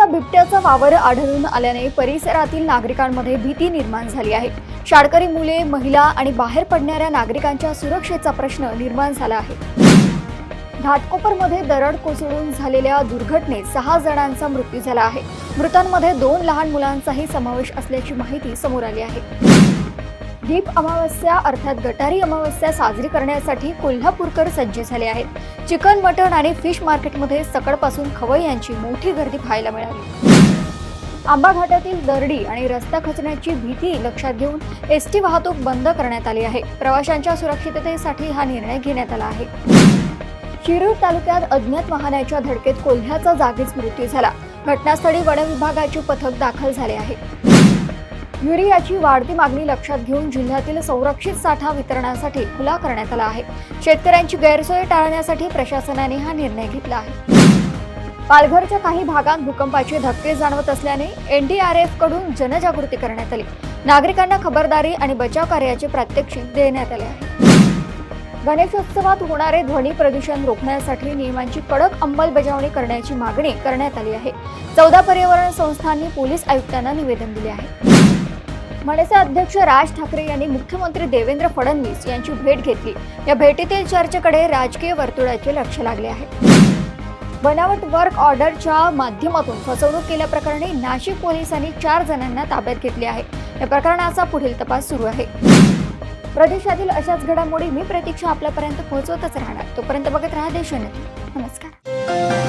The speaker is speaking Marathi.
बिबट्याचा वावर आढळून आल्याने परिसरातील नागरिकांमध्ये भीती निर्माण झाली आहे। शाळकरी मुले, महिला आणि बाहेर पडणाऱ्या नागरिकांच्या सुरक्षेचा प्रश्न निर्माण झाला आहे। घाटकोपरमध्ये दरड कोसळून झालेल्या दुर्घटनेत 6 जणांचा मृत्यू झाला आहे। मृतांमध्ये 2 लहान मुलांचाही समावेश असल्याची माहिती समोर आली आहे। दीप अमावस्या अर्थात गटारी अमावस्या साजरी करण्यासाठी कोल्हापूरकर सज्ज झाले आहेत। चिकन, मटण आणि फिश मार्केटमध्ये सकाळपासून खवय्यांची मोठी गर्दी पाहायला मिळाली। आंबा घाटातील दरडी आणि रस्ता खचण्याची भीती लक्षात घेऊन एसटी वाहतूक बंद करण्यात आली आहे। प्रवाशांच्या सुरक्षिततेसाठी हा निर्णय घेण्यात आला आहे। शिरूर तालुक्यात अज्ञात वाहनाच्या धडकेत कोल्ह्याचा जागीच मृत्यू झाला। घटनास्थळी वन विभागाचे पथक दाखल झाले आहे। युरियाची वाढती मागणी लक्षात घेऊन जिल्ह्यातील संरक्षित साठा वितरणासाठी खुला करण्यात आला आहे। शेतकऱ्यांची गैरसोय टाळण्यासाठी प्रशासनाने हा निर्णय घेतला आहे। पालघरच्या काही भागात भूकंपाचे धक्के जाणवत असल्याने एनडीआरएफ कडून जनजागृती करण्यात आली। नागरिकांना खबरदारी आणि बचाव कार्याचे प्रात्यक्षिक देण्यात आले आहे। गणेशोत्सवात होणारे ध्वनी प्रदूषण रोखण्यासाठी नियमांची कडक अंमलबजावणी करण्याची मागणी करण्यात आली आहे। 14 पर्यावरण संस्थांनी पोलीस आयुक्तांना निवेदन दिले आहे। मनसे अध्यक्ष राज ठाकरे यांनी मुख्यमंत्री देवेंद्र फडणवीस यांची भेट घेतली। या भेटीतील चर्चेकडे राजकीय वर्तुळाचे लक्ष लागले आहे। बनावट वर्क ऑर्डरच्या माध्यमातून फसवणूक केल्याप्रकरणी नाशिक पोलिसांनी 4 जणांना ताब्यात घेतले आहे। या प्रकरणाचा पुढील तपास सुरू आहे। प्रदेशातील अशाच घडामोडी मी प्रतीक्षा आपल्यापर्यंत पोहोचवतच राहणार। तोपर्यंत बघत राहा देशोन्नती। नमस्कार।